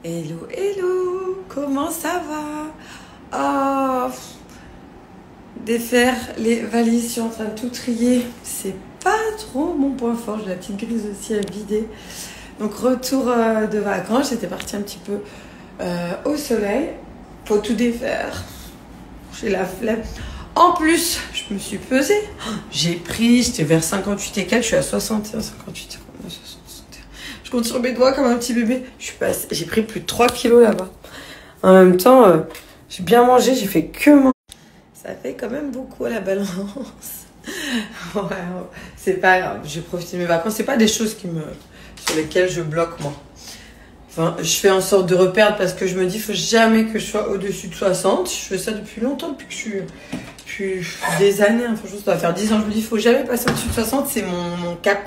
Hello, hello, comment ça va? Oh, défaire les valises, je suis en train de tout trier. C'est pas trop mon point fort, j'ai la petite grise aussi à vider. Donc retour de vacances, j'étais partie un petit peu au soleil. Faut tout défaire. J'ai la flemme. En plus, je me suis pesée. J'ai pris, j'étais vers 58 et quelques, je suis à 61, 58, 61. Je compte sur mes doigts comme un petit bébé. J'ai pris plus de 3 kilos là-bas. En même temps, j'ai bien mangé, j'ai fait que manger. Ça fait quand même beaucoup à la balance. Ouais, c'est pas grave, j'ai profité de mes vacances. C'est pas des choses sur lesquelles je bloque moi. Enfin, je fais en sorte de reperdre parce que je me dis, faut jamais que je sois au-dessus de 60. Je fais ça depuis longtemps, depuis que je suis des années. Hein. Franchement, ça va faire 10 ans. Je me dis, faut jamais passer au-dessus de 60. C'est mon cap.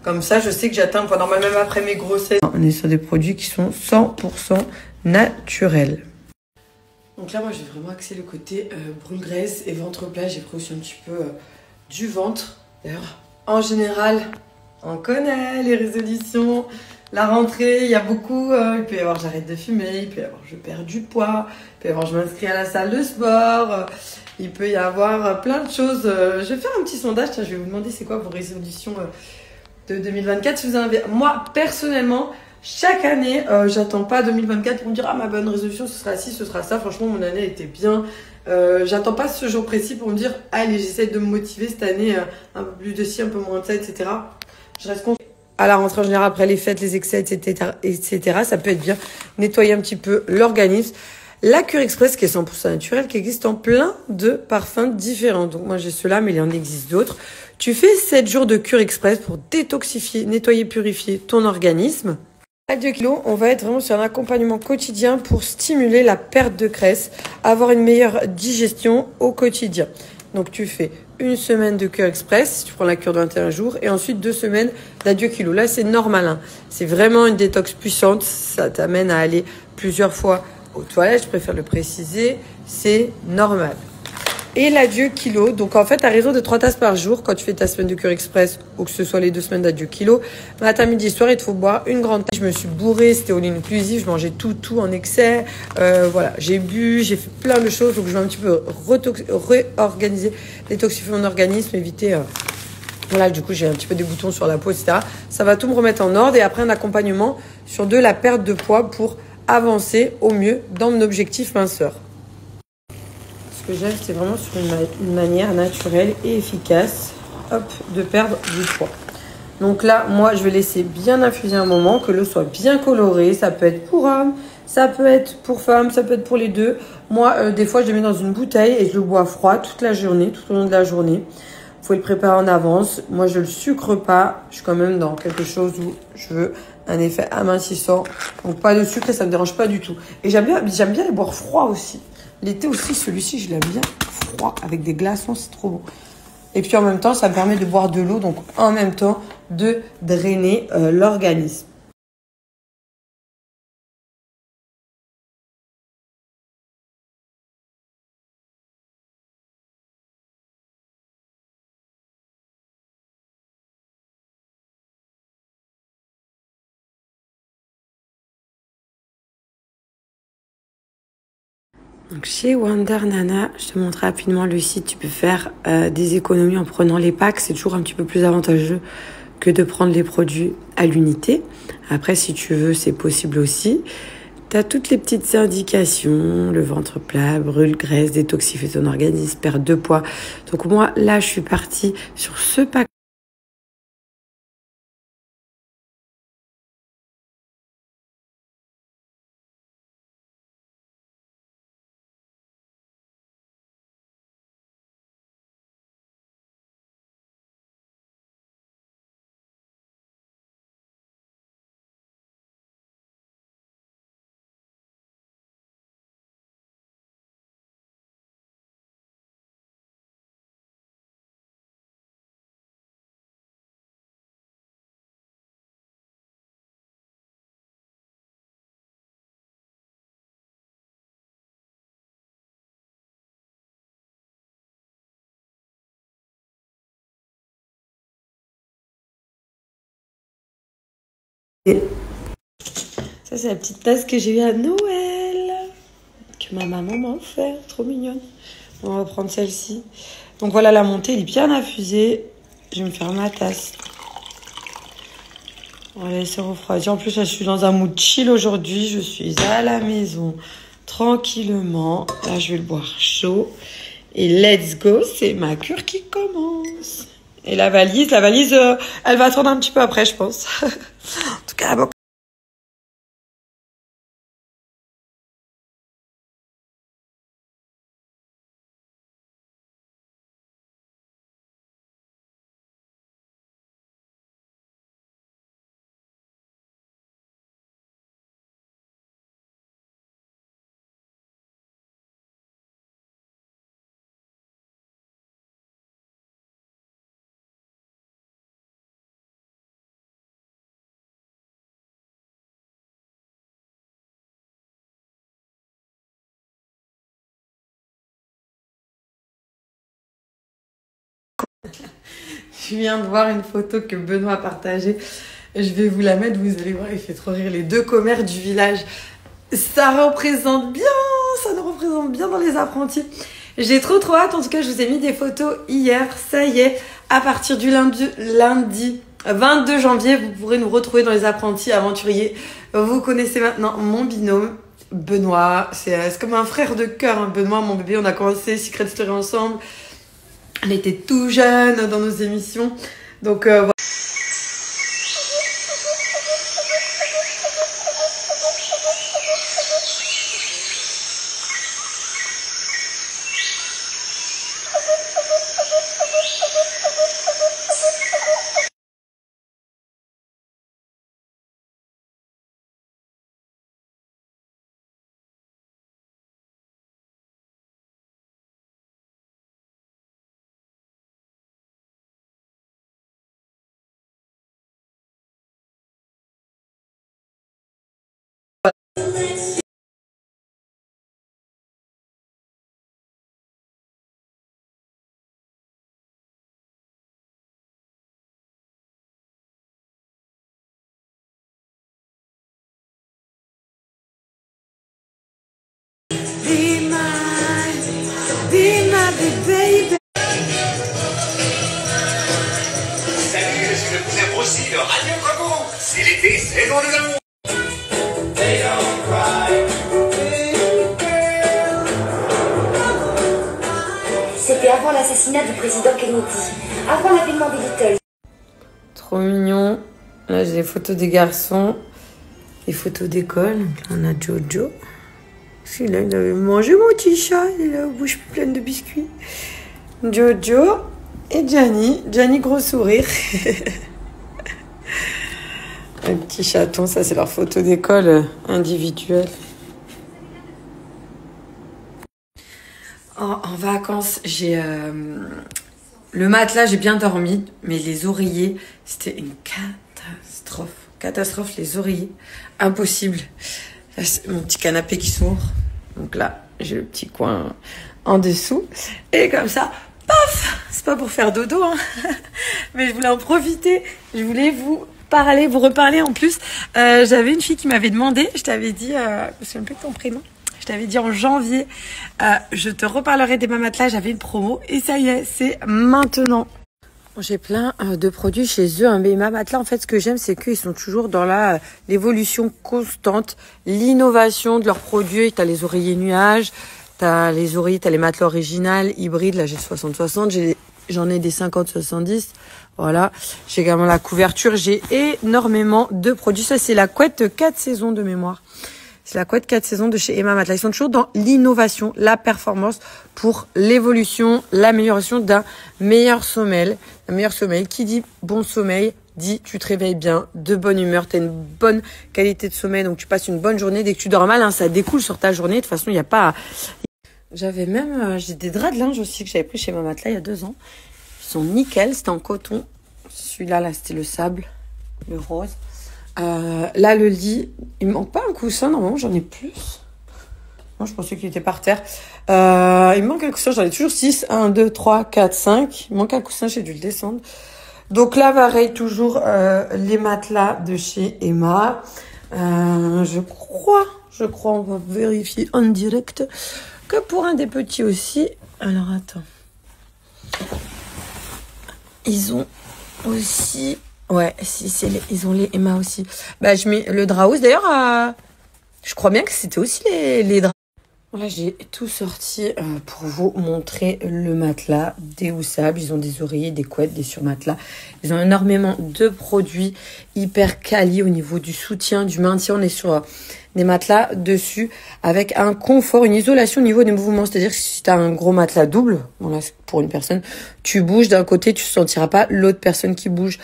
Comme ça, je sais que j'atteins pendant même après mes grossesses. On est sur des produits qui sont 100% naturels. Donc là, moi, j'ai vraiment axé le côté brûle graisse et ventre plat. J'ai pris aussi un petit peu du ventre. D'ailleurs, en général, on connaît les résolutions. La rentrée, il y a beaucoup. Il peut y avoir j'arrête de fumer, il peut y avoir je perds du poids, il peut y avoir je m'inscris à la salle de sport. Il peut y avoir plein de choses. Je vais faire un petit sondage. Tiens, je vais vous demander c'est quoi vos résolutions de 2024. Si vous en avez... Moi, personnellement, chaque année, j'attends pas 2024 pour me dire ah ma bonne résolution ce sera ci, ce sera ça. Franchement, mon année était bien. J'attends pas ce jour précis pour me dire allez, j'essaie de me motiver cette année, un peu plus de ci, un peu moins de ça, etc. Je reste confiante. À la rentrée en général, après les fêtes, les excès, etc., ça peut être bien. Nettoyer un petit peu l'organisme. La cure express qui est 100% naturelle, qui existe en plein de parfums différents. Donc moi j'ai ceux-là, mais il en existe d'autres. Tu fais 7 jours de cure express pour détoxifier, nettoyer, purifier ton organisme. À 2 kilos, on va être vraiment sur un accompagnement quotidien pour stimuler la perte de graisse, avoir une meilleure digestion au quotidien. Donc tu fais une semaine de cure express, tu prends la cure de 21 jours, et ensuite 2 semaines d'adieu kilo. Là, c'est normal. Hein. C'est vraiment une détox puissante. Ça t'amène à aller plusieurs fois aux toilettes, je préfère le préciser. C'est normal. Et l'adieu kilo, donc en fait, à raison de 3 tasses par jour, quand tu fais ta semaine de cure express ou que ce soit les 2 semaines d'adieu kilo, matin, midi, soir, il te faut boire une grande tasse. Je me suis bourrée, c'était all inclusive, je mangeais tout en excès. Voilà, j'ai bu, j'ai fait plein de choses, donc je vais un petit peu réorganiser, détoxifier mon organisme, éviter... Voilà, du coup, j'ai un petit peu des boutons sur la peau, etc. Ça va tout me remettre en ordre et après un accompagnement sur de la perte de poids pour avancer au mieux dans mon objectif minceur. Ce que j'aime, c'est vraiment sur une manière naturelle et efficace de perdre du poids. Donc là, moi, je vais laisser bien infuser un moment, que l'eau soit bien colorée. Ça peut être pour homme, ça peut être pour femme, ça peut être pour les deux. Moi, des fois, je le mets dans une bouteille et je le bois froid toute la journée, tout au long de la journée. Il faut le préparer en avance. Moi, je le sucre pas. Je suis quand même dans quelque chose où je veux un effet amincissant. Donc, pas de sucre et ça me dérange pas du tout. Et j'aime bien les boire froid aussi. L'été aussi, celui-ci, je l'aime bien froid avec des glaçons, c'est trop bon. Et puis en même temps, ça me permet de boire de l'eau, donc en même temps de drainer l'organisme. Donc chez Wonder Nana, je te montre rapidement le site. Tu peux faire des économies en prenant les packs. C'est toujours un petit peu plus avantageux que de prendre les produits à l'unité. Après, si tu veux, c'est possible aussi. Tu as toutes les petites indications, le ventre plat, brûle, graisse, détoxifier ton organisme, perte de poids. Donc moi, là, je suis partie sur ce pack. Ça, c'est la petite tasse que j'ai eue à Noël. Que ma maman m'a offert. Trop mignonne. On va prendre celle-ci. Donc voilà, la montée, elle est bien infusée. Je vais me faire ma tasse. On va laisser refroidir. En plus, là, je suis dans un mood chill aujourd'hui. Je suis à la maison, tranquillement. Là, je vais le boire chaud. Et let's go, c'est ma cure qui commence. Et la valise, elle va attendre un petit peu après, je pense. En tout cas, bon. Je viens de voir une photo que Benoît a partagée. Je vais vous la mettre, vous allez voir, il fait trop rire. Les deux commères du village. Ça représente bien, ça nous représente bien dans les apprentis. J'ai trop hâte. En tout cas, je vous ai mis des photos hier. Ça y est, à partir du lundi 22 janvier, vous pourrez nous retrouver dans les apprentis aventuriers. Vous connaissez maintenant mon binôme, Benoît. C'est comme un frère de cœur, hein. Benoît, mon bébé, on a commencé Secret Story ensemble. On était tout jeunes dans nos émissions. Donc, voilà. Baby. Salut, je suis le cousin Brossi de Radio Coco. C'est l'été, c'est le nom de l'amour. C'était avant l'assassinat du président Kennedy, avant l'avènement des Beatles. Trop mignon. Là, j'ai des photos des garçons, des photos d'école. Là, on a Jojo. Celui-là, il avait mangé mon petit chat. Il a la bouche pleine de biscuits. Jojo et Gianni. Gianni, gros sourire. Un petit chaton, ça, c'est leur photo d'école individuelle. En vacances, j'ai... Le matelas, j'ai bien dormi, mais les oreillers, c'était une catastrophe. Catastrophe, les oreillers. Impossible. Là, c'est mon petit canapé qui s'ouvre. Donc là, j'ai le petit coin en dessous. Et comme ça, paf! C'est pas pour faire dodo, hein. Mais je voulais en profiter. Je voulais vous reparler en plus. J'avais une fille qui m'avait demandé, je t'avais dit, je me souviens plus de ton prénom. Je t'avais dit en janvier, je te reparlerai des matelas, j'avais une promo. Et ça y est, c'est maintenant. J'ai plein de produits chez eux. Hein, mais ma matelas, en fait, ce que j'aime, c'est qu'ils sont toujours dans l'évolution constante, l'innovation de leurs produits. T'as les oreillers nuages, t'as les matelas originales, hybrides. Là, j'ai le 60-60, j'en ai des 50-70. Voilà. J'ai également la couverture. J'ai énormément de produits. Ça, c'est la couette 4 saisons de mémoire. C'est la couette 4 saisons de chez Emma Matelas. Ils sont toujours dans l'innovation, la performance pour l'évolution, l'amélioration d'un meilleur sommeil. Un meilleur sommeil. Qui dit bon sommeil, dit tu te réveilles bien, de bonne humeur, tu as une bonne qualité de sommeil, donc tu passes une bonne journée. Dès que tu dors mal, hein, ça découle sur ta journée. De toute façon, il n'y a pas... J'avais même... j'ai des draps de linge aussi que j'avais pris chez Emma Matelas il y a 2 ans. Ils sont nickel, c'était en coton. Celui-là, là, c'était le sable, le rose. Là, le lit, il me manque pas un coussin. Normalement, j'en ai plus. Moi, je pensais qu'il était par terre. Il me manque un coussin. J'en ai toujours 6. 1, 2, 3, 4, 5. Il me manque un coussin. J'ai dû le descendre. Donc là, pareil, toujours les matelas de chez Emma. Je crois, on va vérifier en direct, que pour un des petits aussi. Alors, attends. Ils ont aussi... Ouais, si, ils ont les Emma aussi. Bah, je mets le Draus. D'ailleurs, je crois bien que c'était aussi les draps. Voilà, j'ai tout sorti pour vous montrer le matelas déhoussable. Ils ont des oreillers, des couettes, des surmatelas. Ils ont énormément de produits hyper quali au niveau du soutien, du maintien. On est sur des matelas dessus avec un confort, une isolation au niveau des mouvements. C'est-à-dire que si tu as un gros matelas double, bon là, pour une personne, tu bouges d'un côté, tu ne sentiras pas l'autre personne qui bouge.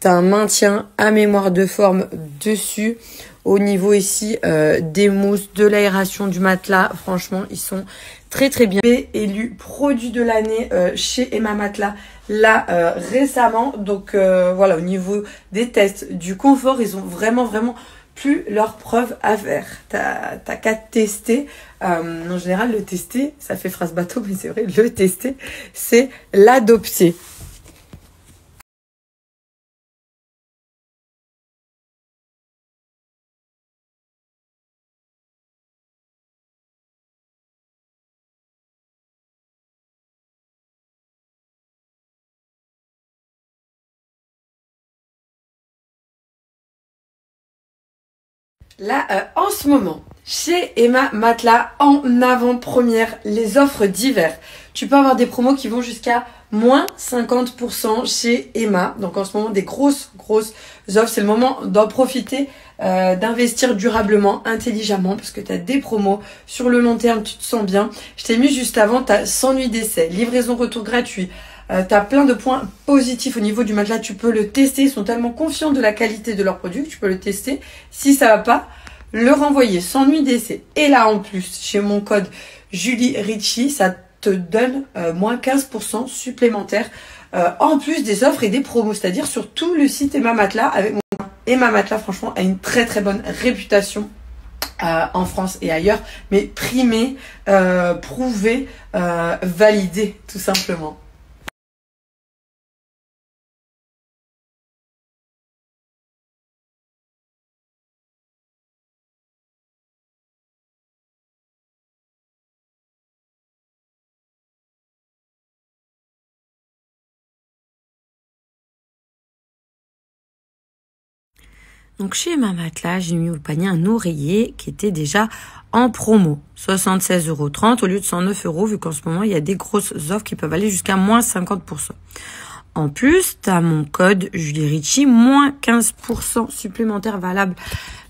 Tu as un maintien à mémoire de forme dessus. Au niveau ici des mousses, de l'aération du matelas, franchement, ils sont très très bien. J'ai élu produit de l'année chez Emma Matelas là récemment. Donc voilà, au niveau des tests, du confort, ils ont vraiment plus leur preuve à faire. T'as qu'à tester. En général, le tester, ça fait phrase bateau, mais c'est vrai, le tester, c'est l'adopter. Là, en ce moment, chez Emma Matelas, en avant-première, les offres d'hiver. Tu peux avoir des promos qui vont jusqu'à moins 50% chez Emma. Donc en ce moment, des grosses offres. C'est le moment d'en profiter, d'investir durablement, intelligemment, parce que tu as des promos sur le long terme, tu te sens bien. Je t'ai mis juste avant, tu as 100 nuits d'essai, livraison retour gratuit. Tu as plein de points positifs au niveau du matelas. Tu peux le tester. Ils sont tellement confiants de la qualité de leurs produits que tu peux le tester. Si ça va pas, le renvoyer sans nuit d'essai. Et là, en plus, chez mon code Julie Ritchie, ça te donne moins 15% supplémentaire. En plus des offres et des promos. C'est-à-dire sur tout le site Emma Matelas. Avec mon Emma Matelas, franchement, a une très bonne réputation. En France et ailleurs. Mais primé, prouvé, validé, tout simplement. Donc chez Emma Matelas, j'ai mis au panier un oreiller qui était déjà en promo. 76,30 € au lieu de 109 € vu qu'en ce moment, il y a des grosses offres qui peuvent aller jusqu'à moins 50%. En plus, tu as mon code Julie Ritchie, moins 15% supplémentaire valable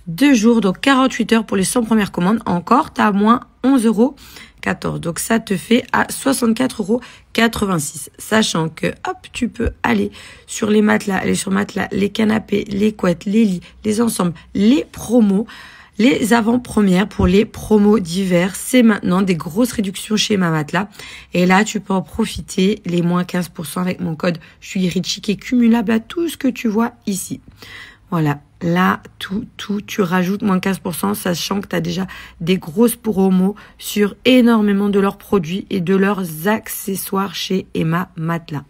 2 jours, donc 48 heures pour les 100 premières commandes. Encore, tu as moins 11,14 €. Donc ça te fait à 64,86 €. Sachant que, hop, tu peux aller sur les matelas, aller sur matelas, les canapés, les couettes, les lits, les ensembles, les promos, les avant-premières pour les promos d'hiver. C'est maintenant des grosses réductions chez Emma Matelas. Et là, tu peux en profiter, les moins 15% avec mon code Julie Ritchie qui est cumulable à tout ce que tu vois ici. Voilà, là, tout, tu rajoutes moins 15%, sachant que tu as déjà des grosses promos sur énormément de leurs produits et de leurs accessoires chez Emma Matelas.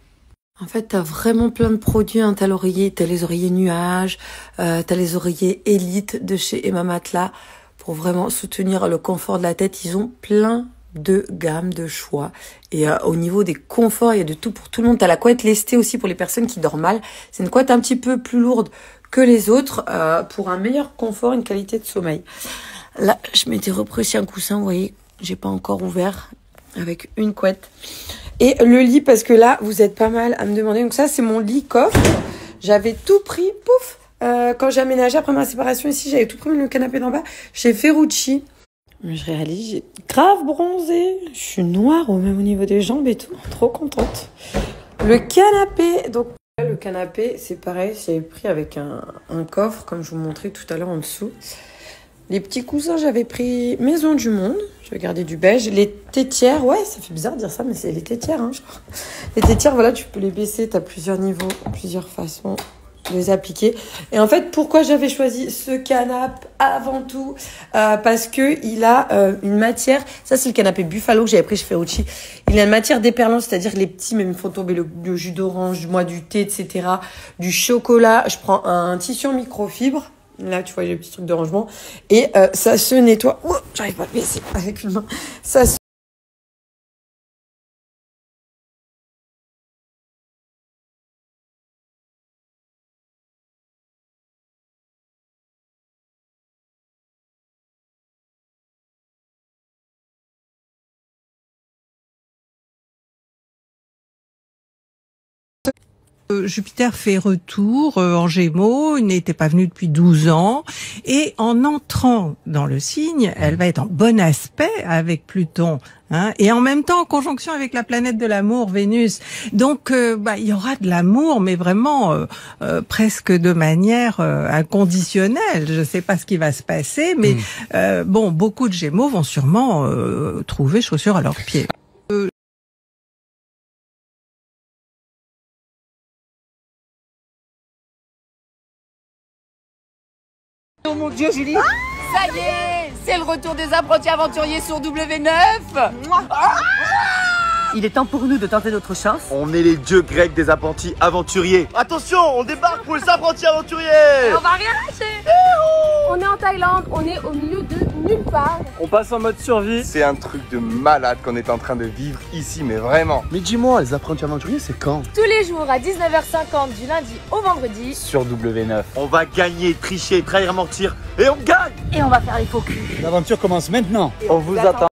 En fait, tu as vraiment plein de produits. Hein. Tu as l'oreiller, tu as les oreillers nuages, tu as les oreillers élite de chez Emma Matelas pour vraiment soutenir le confort de la tête. Ils ont plein de gammes, de choix. Et au niveau des conforts, il y a de tout pour tout le monde. Tu as la couette lestée aussi pour les personnes qui dorment mal. C'est une couette un petit peu plus lourde que les autres pour un meilleur confort, une qualité de sommeil. Là, je m'étais repris aussi un coussin, vous voyez, j'ai pas encore ouvert avec une couette. Et le lit, parce que là, vous êtes pas mal à me demander. Donc ça, c'est mon lit coffre. J'avais tout pris, pouf, quand j'ai aménagé après ma séparation ici, j'avais tout pris le canapé d'en bas chez Ferrucci. Mais je réalise, j'ai grave bronzé. Je suis noire au même au niveau des jambes et tout. Trop contente. Le canapé, donc le canapé, c'est pareil, j'avais pris avec un coffre, comme je vous montrais tout à l'heure en dessous. Les petits coussins, j'avais pris Maison du Monde. Je vais garder du beige. Les tétières, ouais, ça fait bizarre de dire ça, mais c'est les tétières, hein, je crois. Les tétières, voilà, tu peux les baisser. Tu as plusieurs niveaux, plusieurs façons de les appliquer. Et en fait, pourquoi j'avais choisi ce canapé avant tout parce que il a une matière. Ça, c'est le canapé Buffalo que j'avais pris chez Ferrucci. Il a une matière déperlante, c'est-à-dire que les petits, même, ils font tomber le jus d'orange, moi, du thé, etc., du chocolat. Je prends un tissu en microfibre. Là, tu vois, il y a le petit truc de rangement. Et ça se nettoie. Ouh, j'arrive pas à baisser avec une main. Ça se... Jupiter fait retour en Gémeaux, il n'était pas venu depuis 12 ans, et en entrant dans le signe, elle va être en bon aspect avec Pluton, hein, et en même temps en conjonction avec la planète de l'amour, Vénus. Donc il y aura de l'amour, mais vraiment presque de manière inconditionnelle. Je ne sais pas ce qui va se passer, mais beaucoup de Gémeaux vont sûrement trouver chaussures à leurs pieds. Oh mon Dieu, Julie! Ça y est, c'est le retour des apprentis aventuriers sur W9. Il est temps pour nous de tenter notre chance. On est les dieux grecs des apprentis aventuriers. Attention, on débarque pour les apprentis aventuriers. On va rien lâcher. On est en Thaïlande, on est au milieu de nulle part. On passe en mode survie. C'est un truc de malade qu'on est en train de vivre ici, mais vraiment. Mais dis-moi, les apprentis aventuriers, c'est quand? Tous les jours à 19h50 du lundi au vendredi. Sur W9. On va gagner, tricher, trahir, mentir, et on gagne. Et on va faire les faux culs. L'aventure commence maintenant. On vous attend.